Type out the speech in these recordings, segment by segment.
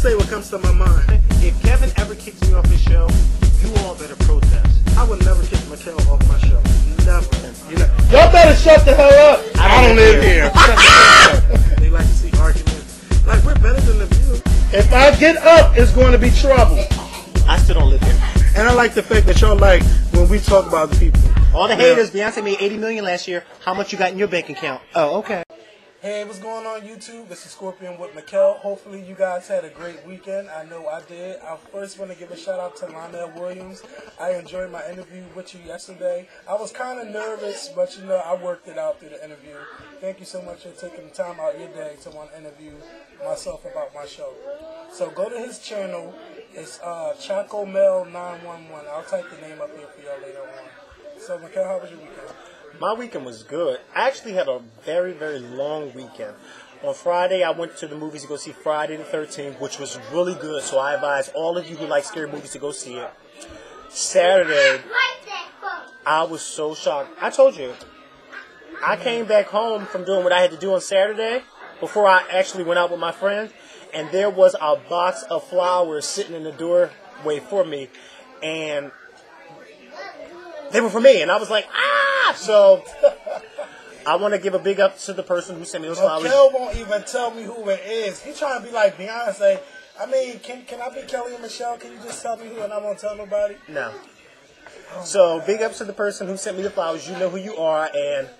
say what comes to my mind. If Kevin ever kicks me off his show, you all better protest. I would never kick Makael off my show. Never. Y'all better shut the hell up. I don't live here. They like to see arguments. Like, we're better than the View. If I get up, it's going to be trouble. I still don't live here. And I like the fact that y'all like when we talk about the people. All the haters, Beyonce made $80 million last year. How much you got in your bank account? Oh, okay. Hey, what's going on YouTube? This is Skorpion with Makael. Hopefully you guys had a great weekend. I know I did. I first want to give a shout out to Lionel Williams. I enjoyed my interview with you yesterday. I was kind of nervous, but you know, I worked it out through the interview. Thank you so much for taking the time out of your day to want to interview myself about my show. So go to his channel. It's Chaco Mel 911. I'll type the name up here for y'all later on. So Makael, how was your weekend? My weekend was good. I actually had a very, very long weekend. On Friday, I went to the movies to go see Friday the 13th, which was really good. So I advise all of you who like scary movies to go see it. Saturday, I was so shocked. I told you, I came back home from doing what I had to do on Saturday before I actually went out with my friends. And there was a box of flowers sitting in the doorway for me. And they were for me. And I was like, ah! So I want to give a big up to the person who sent me those flowers. Makael won't even tell me who it is. He's trying to be like Beyonce. I mean, can I be Kelly and Michelle? Can you just tell me who and I won't tell nobody? No. So big up to the person who sent me the flowers. You know who you are. And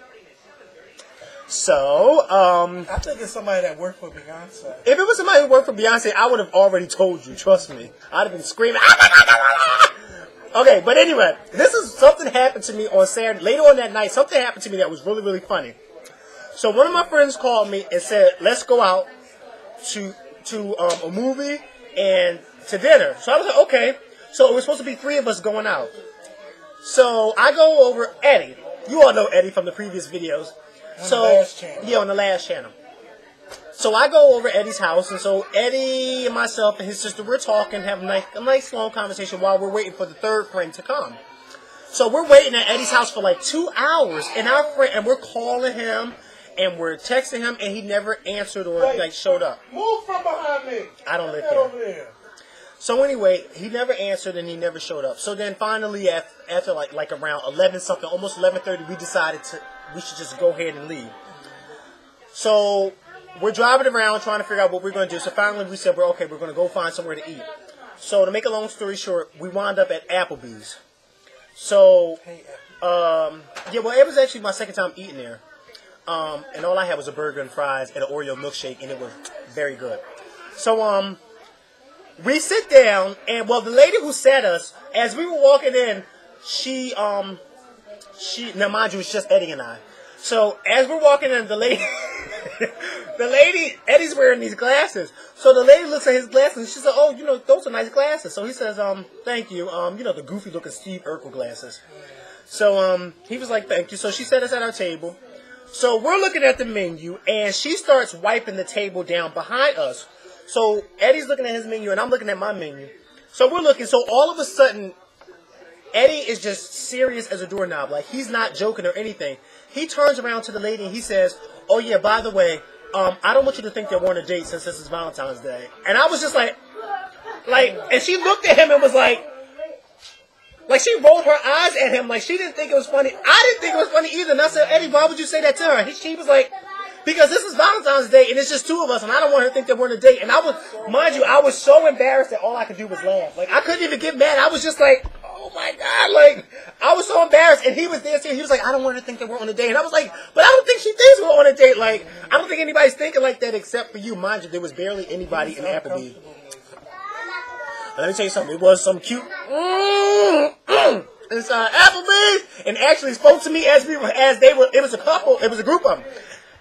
so, I think it's somebody that worked for Beyonce. If it was somebody who worked for Beyonce, I would have already told you. Trust me. I'd have been screaming. Okay, but anyway, this is something happened to me on Saturday. Later on that night, something happened to me that was really, really funny. So one of my friends called me and said, let's go out to a movie and to dinner. So I was like, okay. So it was supposed to be 3 of us going out. So I go over Eddie. You all know Eddie from the previous videos. On the last channel. Yeah, on the last channel. So I go over Eddie's house, and so Eddie and myself and his sister, we're talking, having a nice long conversation while we're waiting for the third friend to come. So we're waiting at Eddie's house for like 2 hours, and we're calling him, and we're texting him, and he never answered or showed up. Move from behind me. I don't live here. So anyway, he never answered and he never showed up. So then finally, after like around 11 something, almost 11:30, we decided we should just go ahead and leave. So we're driving around trying to figure out what we're going to do. So finally we said, we're going to go find somewhere to eat. So to make a long story short, we wound up at Applebee's. So, well, it was actually my second time eating there. And all I had was a burger and fries and an Oreo milkshake, and it was very good. So, we sit down, and well, the lady who sat us, as we were walking in, now mind you, it's just Eddie and I. So as we're walking in, the lady, Eddie's wearing these glasses. So the lady looks at his glasses and she said, "Oh, you know, those are nice glasses." So he says, "Thank you. You know, the goofy looking Steve Urkel glasses." So he was like, "Thank you." So she sat us at our table. So we're looking at the menu, and she starts wiping the table down behind us. So Eddie's looking at his menu, and I'm looking at my menu. So we're looking. So all of a sudden, Eddie is just serious as a doorknob. Like, he's not joking or anything. He turns around to the lady and he says, "Oh yeah, by the way, I don't want you to think that we're on a date since this is Valentine's Day." And I was just like, and she looked at him and was like she rolled her eyes at him like she didn't think it was funny. I didn't think it was funny either. And I said, "Eddie, why would you say that to her?" She was like, "Because this is Valentine's Day and it's just 2 of us and I don't want her to think that we're on a date." And I was, mind you, I was so embarrassed that all I could do was laugh. Like, I couldn't even get mad. I was just like, oh my God, like, I was so embarrassed. And he was there too. He was like, "I don't want her to think that we're on a date." And I was like, "But I don't think she thinks we're on a date." Like, I don't think anybody's thinking like that except for you. Mind you, there was barely anybody in Applebee's. Let me tell you something. It was some cute inside Applebee's, and actually spoke to me it was a couple, it was a group of them.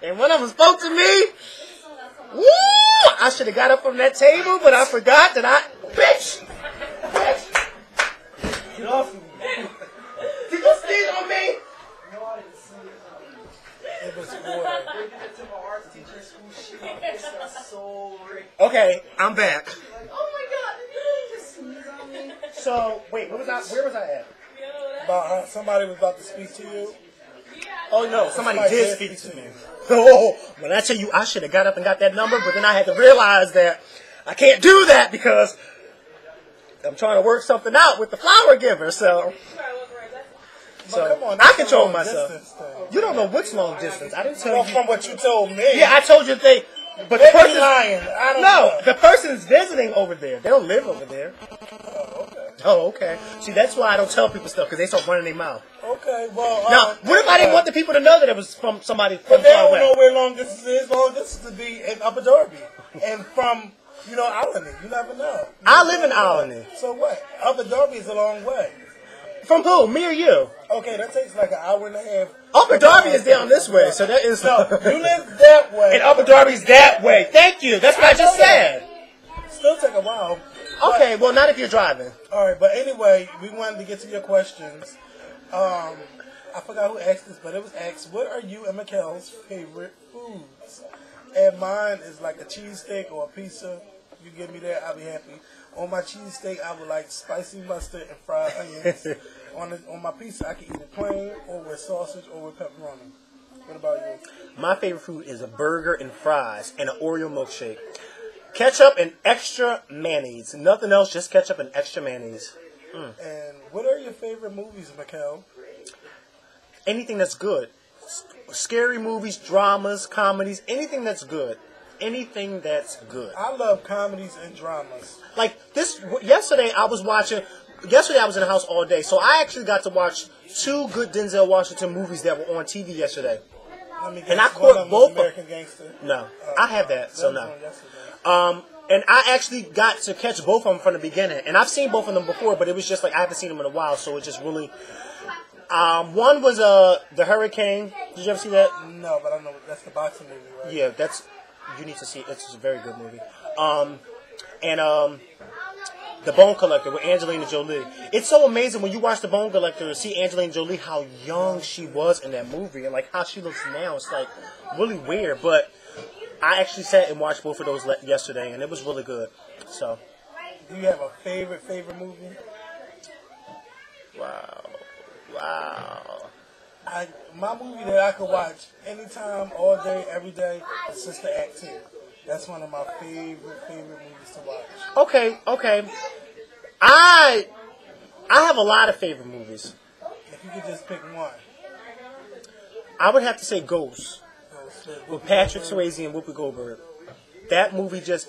And one of them spoke to me. Woo! I should have got up from that table, but I forgot that bitch! Get off of me. Did you sneeze on me? No, I didn't sneeze. It was water. Okay, I'm back. Oh my God, did you just sneeze on me? So, wait, where was I at? About somebody was about to speak to you. Oh no, somebody did speak to me. Oh, when I tell you I should have got up and got that number, but then I had to realize that I can't do that because I'm trying to work something out with the flower giver. So come on, I control myself. You don't know what's long distance. I didn't tell you. From what you told me. Yeah, I told you they. But the person's lying. I don't know. The person's visiting over there. They don't live over there. Oh, okay. Oh, okay. See, that's why I don't tell people stuff because they start running their mouth. Okay, well. Now, what if I didn't want the people to know that it was from somebody from But they far don't away? know where long distance is. Long distance to be in Upper Darby, and from Albany. You never know. I live in Albany. So what? Upper Darby is a long way. From who? Me or you? Okay, that takes like an hour and a half. Upper Darby is down this way, so that is... No, you live that way. And Upper Darby's that way. Thank you. That's what I just said. Still take a while. Okay, well, not if you're driving. All right, but anyway, we wanted to get to your questions. I forgot who asked this, but it was asked, what are you and Makael's favorite foods? And mine is like a cheesesteak or a pizza. You give me that, I'll be happy. On my cheesesteak, I would like spicy mustard and fried onions. On my pizza, I can eat it plain or with sausage or with pepperoni. What about you? My favorite food is a burger and fries and an Oreo milkshake. Ketchup and extra mayonnaise. Nothing else, just ketchup and extra mayonnaise. And what are your favorite movies, Makael? Anything that's good. Scary movies, dramas, comedies, anything that's good. Anything that's good. I love comedies and dramas. Like yesterday I was in the house all day, so I actually got to watch 2 good Denzel Washington movies that were on TV yesterday. And I caught both American Gangster. No, I have that, so no. And I actually got to catch both of them from the beginning. And I've seen both of them before, but it was just like I haven't seen them in a while, so it just really... one was The Hurricane. Did you ever see that? No, but I know that's the boxing movie, right? Yeah, you need to see it. It's a very good movie. And The Bone Collector with Angelina Jolie. It's so amazing when you watch The Bone Collector and see Angelina Jolie, how young she was in that movie and like how she looks now. It's like really weird, but I actually sat and watched both of those yesterday, and it was really good. So, do you have a favorite movie? Wow. My movie that I could watch anytime, all day, every day is Sister Act 2. That's one of my favorite movies to watch. Okay. I have a lot of favorite movies. If you could just pick one. I would have to say Ghost. With Patrick Swayze and Whoopi Goldberg. That movie that's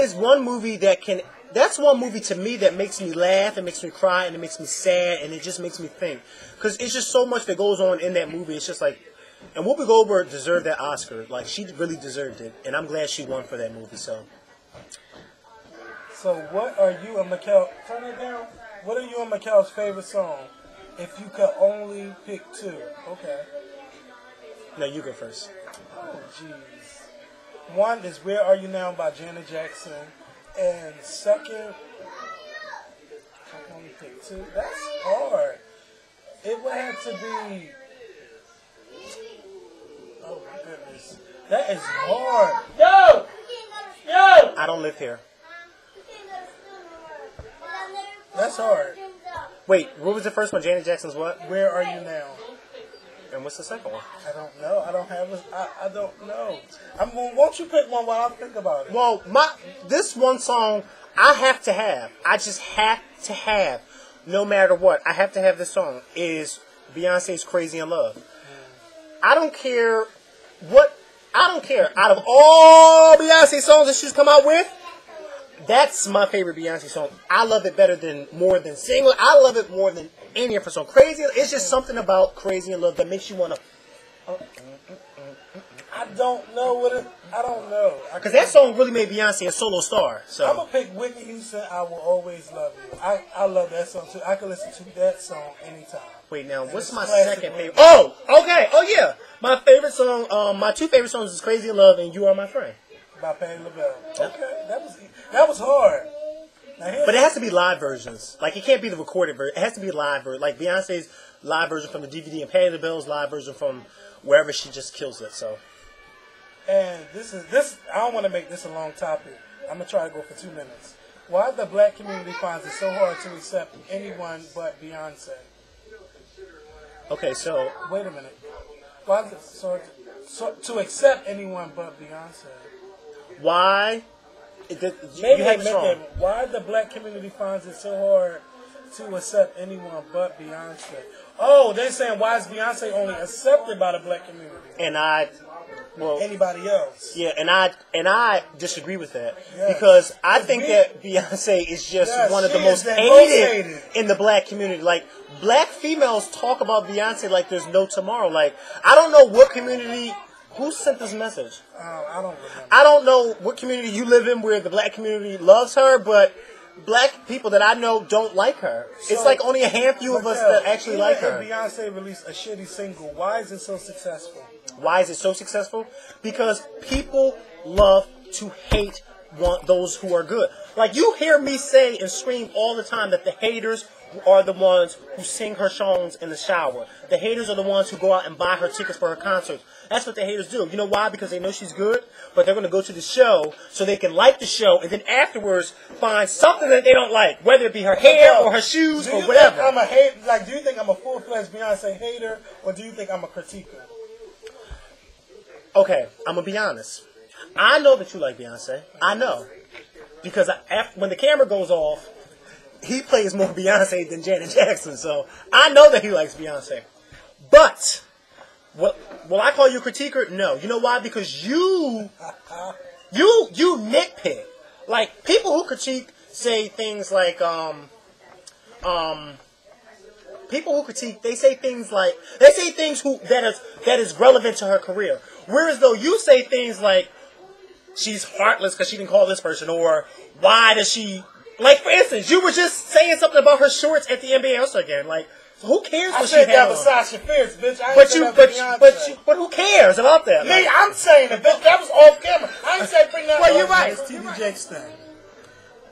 one movie to me that makes me laugh, it makes me cry, and it makes me sad, and it just makes me think. Because it's just so much that goes on in that movie. It's just like, and Whoopi Goldberg deserved that Oscar. Like, she really deserved it, and I'm glad she won for that movie, so. So what are you and Makael, turn it down. What are you and Makael's favorite song? If you could only pick 2. Okay. No, you go first. Oh, jeez. One is Where Are You Now by Janet Jackson. And second, I can only pick 2. That's hard. It would have to be... Oh, my goodness. That is hard. Yo! I don't live here. That's hard. Wait, what was the first one? Janet Jackson's what? Where Are You Now? And what's the second one? I don't know. I don't know. Won't you pick one while I think about it? Well, this one song I have to have. I just have to have. No matter what, I have to have this song. Is Beyonce's Crazy in Love. I don't care. Out of all Beyonce songs that she's come out with, that's my favorite Beyonce song. I love it more than Single. I love it more than any of her songs. Crazy, it's just something about Crazy in Love that makes you want to... I don't know. Because that song really made Beyonce a solo star. So I'm going to pick Whitney Houston, I Will Always Love You. I love that song too. I can listen to that song anytime. Wait, now, what's my second favorite? Oh, okay. Oh, yeah. My favorite song, my 2 favorite songs is Crazy in Love and You Are My Friend. By Patti LaBelle. Okay, that was hard. But it has to be live versions. Like, it can't be the recorded version. It has to be live version. Like Beyonce's live version from the DVD and Patti LaBelle's live version from wherever she just kills it. So. And this. I don't want to make this a long topic. I'm gonna try to go for 2 minutes. Why the black community finds it so hard to accept anyone but Beyonce? Okay, so wait a minute. Why is it so to accept anyone but Beyonce? Why Maybe you have admit strong. that. Why the black community finds it so hard to accept anyone but Beyonce? Oh, they're saying why is Beyonce only accepted by the black community? And Anybody else? Yeah, and I disagree with that Yes. because I think that Beyonce is just one of the most hated in the black community. Like, black females talk about Beyonce like there's no tomorrow. Like, I don't know what community. Who sent this message? I don't remember. I don't know what community you live in where the black community loves her, but black people that I know don't like her. It's like only a handful of us that actually like her. Beyonce released a shitty single. Why is it so successful? Why is it so successful? Because people love to hate those who are good. Like, you hear me say and scream all the time that the haters are the ones who sing her songs in the shower. The haters are the ones who go out and buy her tickets for her concerts. That's what the haters do. You know why? Because they know she's good, but they're going to go to the show so they can like the show and then afterwards find something that they don't like, whether it be her hair or her shoes or whatever. Do you think I'm a full-fledged Beyonce hater, or do you think I'm a critiquer? Okay, I'm going to be honest. I know that you like Beyonce. I know. Because when the camera goes off, he plays more Beyonce than Janet Jackson, so I know that he likes Beyonce. But, will I call you a critiquer? No. You know why? Because you nitpick. Like, people who critique say things like, people who critique, they say things that is relevant to her career. Whereas though you say things like, she's heartless because she didn't call this person, or why does she, like, for instance, you were just saying something about her shorts at the NBA All-Star game. Like, who cares what she had on? I said that was Sasha Fierce, bitch. I ain't said that Beyonce. But who cares about that? Me, I'm saying it, bitch. That was off camera. I ain't said bring that up. Well, you're right. It's TD Jake's thing.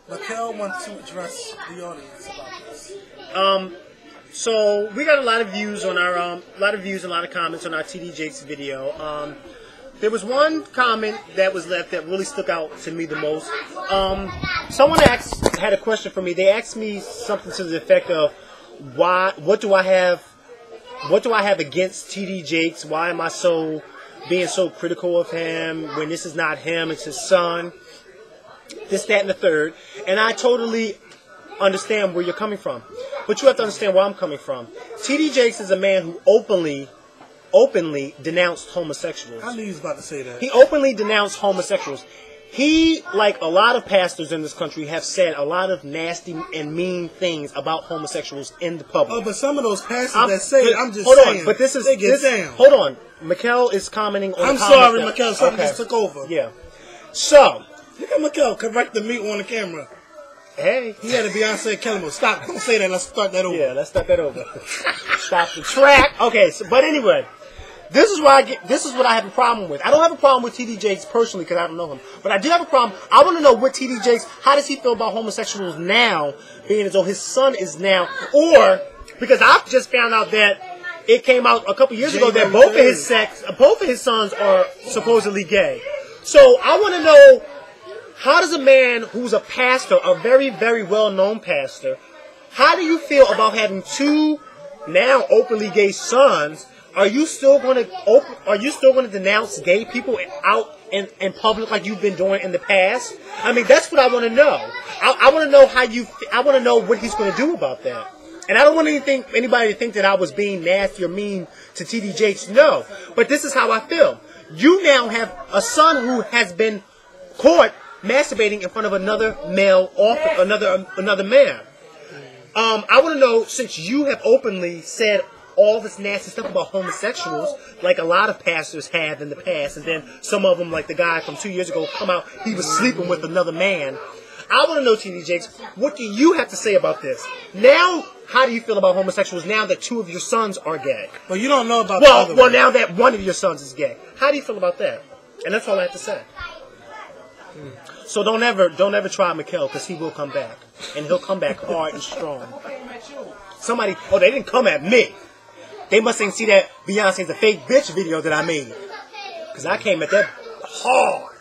Makael wants to address the audience about this. So we got a lot of views on our, and a lot of comments on our TD Jakes video. There was one comment that was left that really stuck out to me the most. Someone had a question for me. They asked me something to the effect of, what do I have against TD Jakes? Why am I being so critical of him when this is not him, it's his son? This, that, and the third. And I totally understand where you're coming from. But you have to understand where I'm coming from. TD Jakes is a man who openly denounced homosexuals. I knew he was about to say that. He openly denounced homosexuals. He, like a lot of pastors in this country, have said a lot of nasty and mean things about homosexuals in the public. Oh, but some of those pastors that say it, I'm just saying. Hold on, but this is... Hold on. Makael is commenting on I'm sorry, Makael. Something just took over. Yeah. So... Look at Makael correcting me on the camera. Hey. He had a Beyonce Kelmo. Stop. Don't say that. Let's start that over. Yeah, let's start that over. Stop the track. Okay, but anyway... This is what I have a problem with. I don't have a problem with TD Jakes personally because I don't know him. But I do have a problem. I want to know what TD Jakes, how does he feel about homosexuals now, being as though his son is now, or, because I've just found out that it came out a couple years ago that both of his sons are supposedly gay. So I want to know, how does a man who's a pastor, a very, very well-known pastor, how do you feel about having two now openly gay sons? Are you still going to denounce gay people out in public like you've been doing in the past? I mean, that's what I want to know. I want to know I want to know what he's going to do about that. And I don't want anybody to think that I was being nasty or mean to TD Jakes. No, but this is how I feel. You now have a son who has been caught masturbating in front of another male, another man. I want to know, since you have openly said all this nasty stuff about homosexuals, like a lot of pastors have in the past, and then some of them, like the guy from 2 years ago, come out, he was sleeping with another man. I want to know, TD Jakes, what do you have to say about this? Now, how do you feel about homosexuals now that two of your sons are gay? Well, you don't know about the other one. Now that one of your sons is gay. How do you feel about that? And that's all I have to say. So don't ever try Makael, because he will come back. And he'll come back hard and strong. They didn't come at me. They must ain't see that Beyonce's a fake bitch video that I made. Because I came at that hard.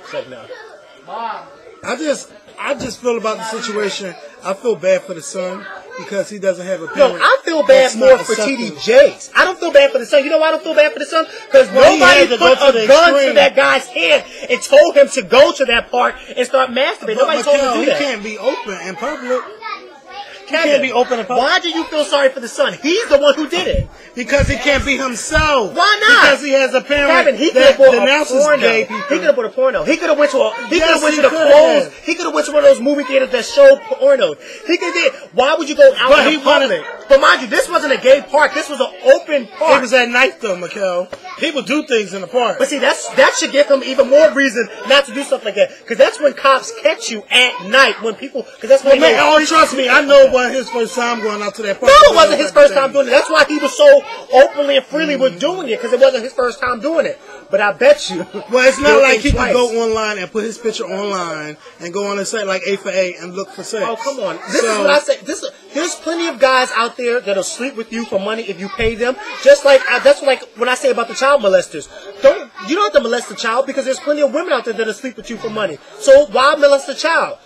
Said no. I just feel about the situation. I feel bad for the son because he doesn't have a parent. No, I feel bad That's more not for acceptable. TD Jakes. I don't feel bad for the son. You know why I don't feel bad for the son? Because Well, he nobody had to go put to a the gun to extreme. that guy's head and told him to go to that park and start masturbating. But Nobody told him Makael, to do he that. can't be open in public. Kevin, can't be open in public. why do you feel sorry for the son? He's the one who did it. Because he can't be himself. Why not? Because he has a parent Kevin, he could that have bought a denounces porno. gay He people. could have bought a porno. He could have went to a. He could Yes, have went he to the could clothes. have. He could have went to one of those movie theaters that show porno. He could have did. Why would you go out But in he the public? wanted- But mind you, this wasn't a gay park. This was an open park. It was at night though, Makael. People do things in the park. But see, that should give him even more reason not to do stuff like that. Because that's when cops catch you at night. When people, because that's when Well, they man, know. oh, trust me, I know it wasn't his first time going out to that park. No, it wasn't his first time doing it. That's why he was so openly and freely was doing it, because it wasn't his first time doing it. But I bet you. Well, it's not he'll like think he twice. could go online and put his picture online and go on a site like A for A and look for sex. Oh, come on. This is what I say. There's plenty of guys out there that'll sleep with you for money if you pay them. Just like, that's like when I say about the child molesters. You don't have to molest a child, because there's plenty of women out there that'll sleep with you for money. So why molest a child?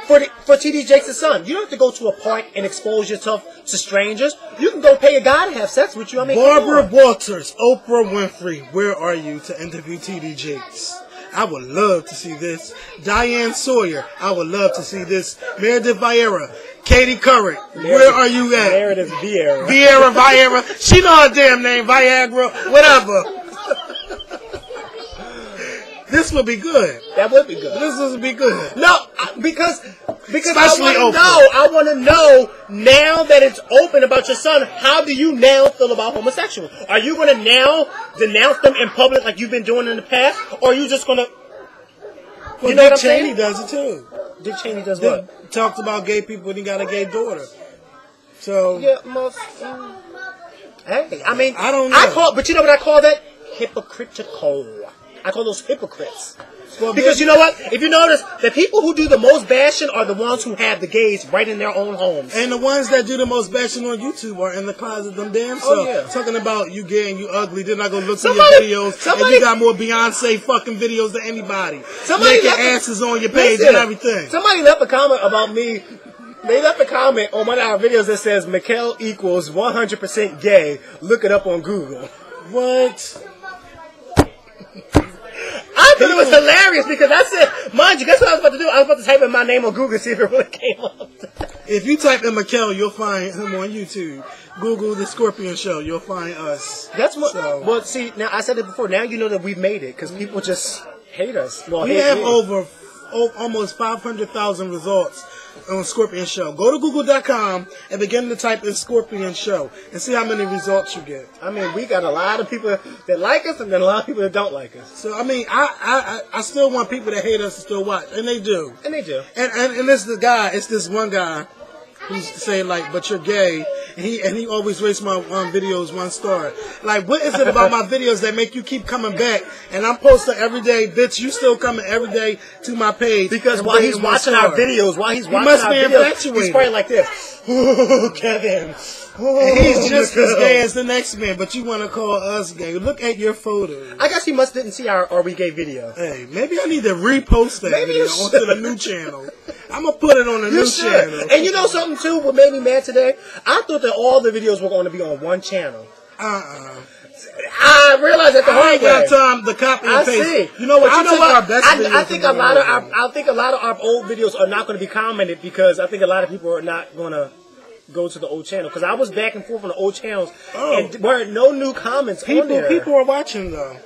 For TD Jakes' son, you don't have to go to a park and expose yourself to strangers. You can go pay a guy to have sex with you. I mean, Barbara come on. Walters, Oprah Winfrey, where are you to interview TD Jakes? I would love to see this. Diane Sawyer, I would love to see this. Meredith Vieira, Katie Couric, where are you at? Meredith Vieira. Vieira. She know her damn name, Viagra, whatever. This would be good. That would be good. This would be good. No, because Especially I want to know now that it's open about your son. How do you now feel about homosexuals? Are you going to now denounce them in public like you've been doing in the past, or are you just going to? Well, You know what I'm Dick Cheney saying? does it too. Dick Cheney does what? Dick talks about gay people and he got a gay daughter. So Yeah, hey, I mean, I don't know. But you know what I call that? Hypocritical. I call those hypocrites. Well, Because you know what? If you notice, the people who do the most bashing are the ones who have the gays right in their own homes. and the ones that do the most bashing on YouTube are in the closet them damn self. Oh, yeah. Talking about you gay and you ugly. Then I go look Somebody- at your videos and somebody- you got more Beyonce fucking videos than anybody. Somebody Naked left a- asses on your page Listen, and everything. Somebody left a comment about me. They left a comment on one of our videos that says Makael equals 100% gay. Look it up on Google. What? I thought it was hilarious because I said, mind you, guess what I was about to do? I was about to type in my name on Google and see if it really came up. If you type in Makael, you'll find him on YouTube. Google the Skorpion Show, you'll find us. That's what. So- Well, see, now I said it before. Now you know that we've made it because people just hate us. Well, We hate have me. almost 500,000 results on Skorpion Show. Go to google.com and begin to type in Skorpion Show and see how many results you get. I mean, we got a lot of people that like us and then a lot of people that don't like us. So, I mean, I still want people that hate us to still watch, and they do. And they do. And it's this one guy who's saying, like, but you're gay, and he always rates my videos 1 star. Like, what is it about my videos that make you keep coming back? And I'm posting every day, bitch, you still coming every day to my page. Because and while he's rating 1 watching star. our videos, while he's watching must our be videos, infatuated. he's probably like this. Ooh, Kevin. Ooh, And he's just as Makael. gay as the next man, but you want to call us gay. Look at your photos. I guess he must didn't see our Are We Gay video. Hey, maybe I need to repost that Maybe video you onto should. the new channel. I'm going to put it on the You new should. channel. And you know something too? What made me mad today? I thought that all the videos were going to be on one channel. I realized that the I hard ain't way. got time to copy and I paste. see. You know what? But I'll take our best videos I think and a lot of run with our, I think a lot of our old videos are not going to be commented because I think a lot of people are not going to go to the old channel. Because I was back and forth on the old channels and there weren't no new comments on there. People are watching though.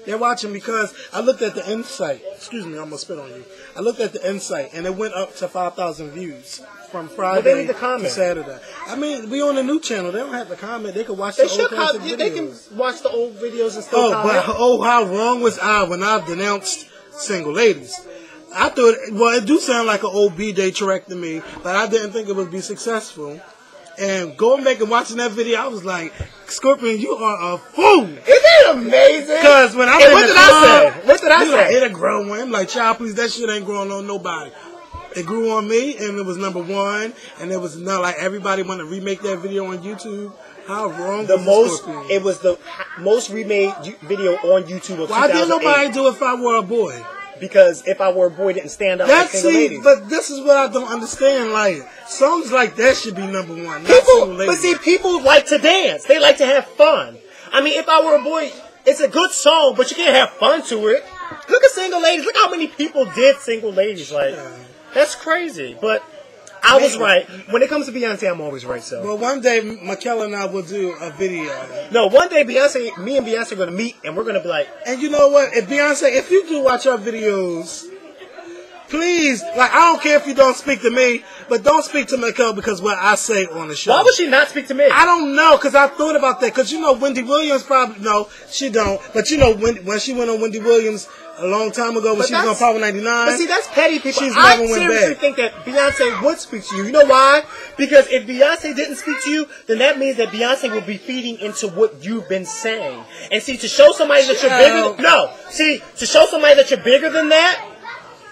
They're watching because I looked at the insight. Excuse me, I'm gonna spit on you. I looked at the insight and it went up to 5,000 views from Friday need to comment. to Saturday. I mean, we on a new channel. They don't have to comment. They can watch They the should old classic comment. They can videos. watch the old videos and still Oh, comment. but how wrong was I when I denounced single ladies? I thought, well, it do sound like an old B-Day track to me, but I didn't think it would be successful. And going back and watching that video, I was like, Skorpion, you are a fool. Isn't it amazing? Because when I'm And in what the did I club, say? What did I you like, say? it'll grow on. I'm like, child, please, that shit ain't growing on nobody. It grew on me, and it was #1, and it was not like everybody want to remake that video on YouTube. How wrong was Skorpion? It was the most remade video on YouTube of Why 2008. didn't nobody do it if I were a boy? because If I Were a Boy didn't stand out like Single Ladies. But this is what I don't understand. Like, songs like that should be number one. But see, people like to dance. They like to have fun. I mean, If I Were a Boy, it's a good song, but you can't have fun to it. Look at Single Ladies. Look how many people did Single Ladies. Like, that's crazy. But I was right. When it comes to Beyonce, I'm always right. So. Well, one day, Makael and I will do a video. No, one day, me and Beyonce are going to meet, and we're going to be like... And you know what? If you do watch our videos, please, like, I don't care if you don't speak to me, but don't speak to Makael because what I say on the show. Why would she not speak to me? I don't know, because I thought about that. Because, Wendy Williams probably... No, she don't. But, when she went on Wendy Williams... A long time ago when she was on Power 99. But see, that's petty people. She's never went seriously back. think that Beyonce would speak to you. You know why? Because if Beyonce didn't speak to you, then that means that Beyonce will be feeding into what you've been saying. And see, to show somebody that you're to show somebody that you're bigger than that,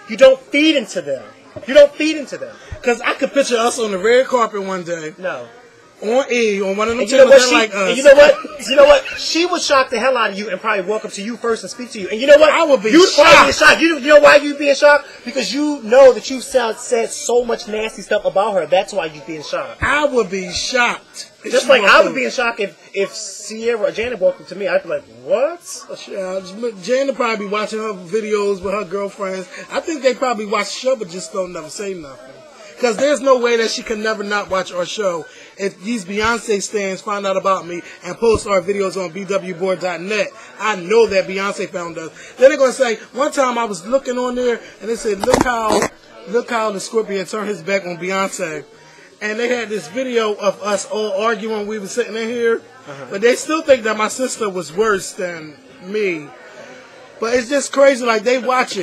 you don't feed into them. You don't feed into them. Because I could picture us on the red carpet one day. No. On one of them channels that like us. And you know what? She would shock the hell out of you and probably walk up to you first and speak to you. And you know what? I would be shocked. You know why you'd be in shock? Because you know that you've said so much nasty stuff about her. That's why you'd be in shock. I would be shocked. Just like I would be in shock if Sierra or Janet walked up to me. I'd be like, what? Janet probably be watching her videos with her girlfriends. I think they probably watch the show but just don't never say nothing. Because there's no way that she can never not watch our show. If these Beyonce stans find out about me and post our videos on bwboard.net, I know that Beyonce found us. Then they're going to say, one time I was looking on there and they said, look how the Skorpion turned his back on Beyonce. And they had this video of us all arguing. We were sitting in here. But they still think that my sister was worse than me. But it's just crazy. Like, they watch it.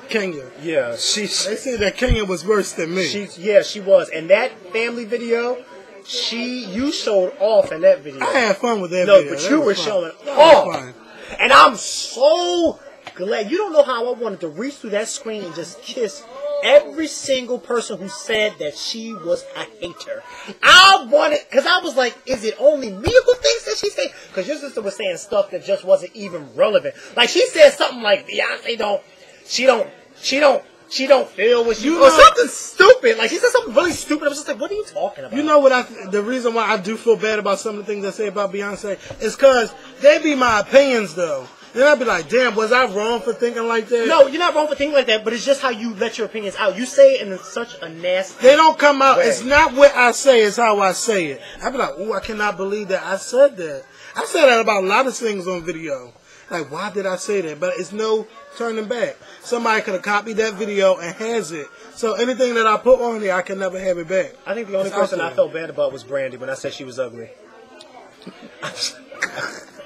Kenya. Yeah, they said that Kenya was worse than me. She was. And that family video, you showed off in that video. I had fun with that video. No, but you were showing off. And I'm so glad. You don't know how I wanted to reach through that screen and just kiss every single person who said that she was a hater. I wanted, because I was like, is it only me who thinks that she's hating? Because your sister was saying stuff that just wasn't even relevant. Like, she said something like, Beyonce she don't feel what she... Or something stupid. Like, she said something really stupid. I was just like, what are you talking about? You know what the reason why I do feel bad about some of the things I say about Beyonce is because they be my opinions, though. Then I'd be like, damn, was I wrong for thinking like that? No, you're not wrong for thinking like that, but it's just how you let your opinions out. You say it in such a nasty They don't come out. way. It's not what I say, it's how I say it. I'd be like, oh, I cannot believe that I said that. I said that about a lot of things on video. Like, why did I say that? But it's no turning back. Somebody could have copied that video and has it. So anything that I put on there, I can never have it back. I think the only person I felt bad about was Brandy when I said she was ugly.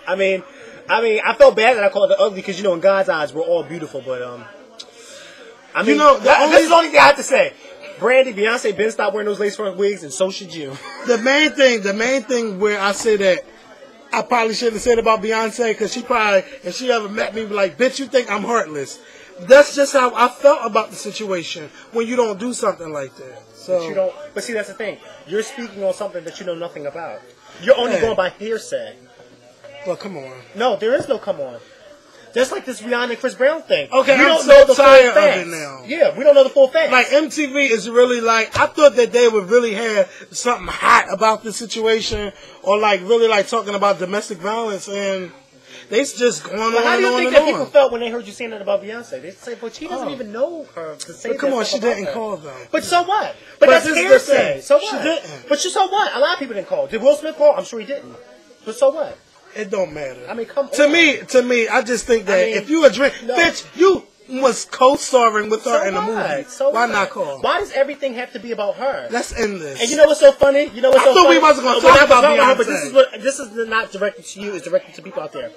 I mean, I felt bad that I called her ugly because, in God's eyes, we're all beautiful. But, I mean, this is the only thing I have to say. Brandy, Beyonce, Ben stopped wearing those lace front wigs, and so should you. The main thing where I say that I probably shouldn't have said about Beyonce, because she probably, if she ever met me, be like, bitch, you think I'm heartless. That's just how I felt about the situation when you don't do something like that. So, but see, that's the thing. You're speaking on something that you know nothing about. You're only going by hearsay. Well, come on. No, there is no come on. Just like this Rihanna and Chris Brown thing. Okay, we I'm so tired of it now. Yeah, we don't know the full facts. Like, MTV is really like, I thought that they would really have something hot about the situation, or like really like talking about domestic violence, and they just going on and on and on. How do you think that people felt when they heard you saying that about Beyonce? They say, but she doesn't even know her to say that. Come on, she didn't call though. But so what? But that's hearsay. So what? She didn't. But so what? A lot of people didn't call. Did Will Smith call? I'm sure he didn't. But so what? It don't matter. I mean, come on. To me, I just think that if you a drink, bitch, you was co-starring with her in the movie. So why not call? Why does everything have to be about her? Let's end this. And you know what's so funny? I thought we wasn't going to talk about Beyonce. But this is not directed to you. It's directed to people out there.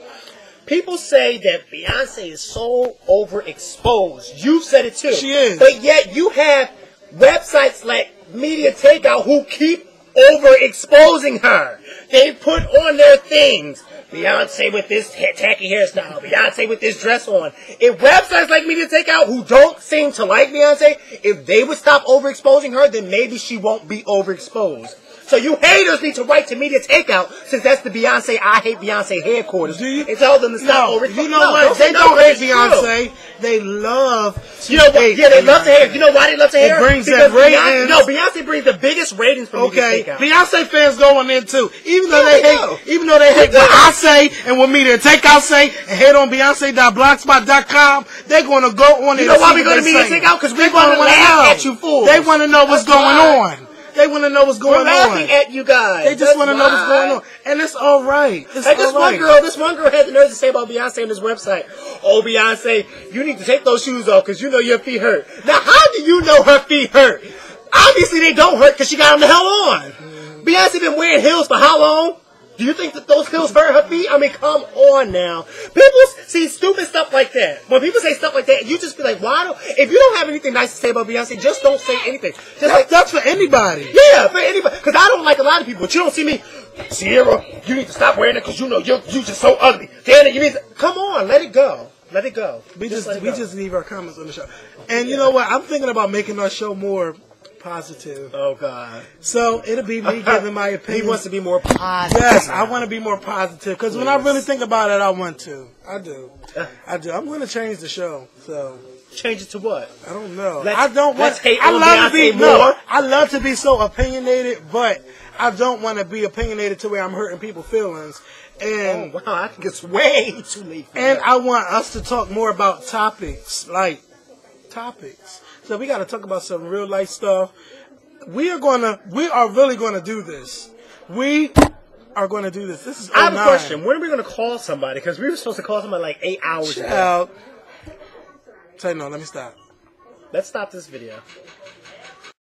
People say that Beyonce is so overexposed. You've said it too. She is. But yet you have websites like Media Takeout who keep overexposing her. They put on their things. Beyonce with this tacky hairstyle. Beyonce with this dress on. If websites like Media Takeout, who don't seem to like Beyonce, if they would stop overexposing her, then maybe she won't be overexposed. So you haters need to write to Media Takeout, since that's the Beyonce, I hate Beyonce headquarters. Do you? And tell them to stop. You know what? They don't hate Beyonce. They love. You know what? Yeah, they love to hear. You know why they love to hear? It brings because that ratings. Beyonce brings the biggest ratings from Media Takeout. Beyonce fans going in too. Even though they hate what I say and what Media Takeout say and hate on Beyonce.blogspot.com, they're going to go on. You know why we go to Media Takeout? Because we're going to laugh at you fools. They want to know what's going on. They want to know what's going on. We're laughing at you guys. They just want to know what's going on. And it's all right. It's like this one girl had the nerve to say about Beyonce on this website, oh, Beyonce, you need to take those shoes off because you know your feet hurt. Now, how do you know her feet hurt? Obviously, they don't hurt because she got them the hell on. Beyonce been wearing heels for how long? Do you think that those heels hurt her feet? I mean, come on now. People see stupid stuff like that. When people say stuff like that, you just be like, why if you don't have anything nice to say about Beyonce, just don't say anything. That's for anybody. Yeah, for anybody. Because I don't like a lot of people. But you don't see me, Sierra, you need to stop wearing it because you know you're just so ugly. Danny, you need to, come on, let it go. Let it go. We just leave our comments on the show. And you know what? I'm thinking about making our show more positive. Oh, God. So it'll be me giving my opinion. He wants to be more positive. Yes, I want to be more positive. Because when I really think about it, I want to. I do. I'm going to change the show. So change it to what? I don't know. Let's hate on Beyonce more. I love to be so opinionated, but I don't want to be opinionated to where I'm hurting people's feelings. And wow, I think it's way too late. And I want us to talk more about topics. So we got to talk about some real life stuff. We are really going to do this. We are going to do this. This is 09. I have a question. When are we going to call somebody? Because we were supposed to call somebody like 8 hours ago. Say no. Let me stop. Let's stop this video.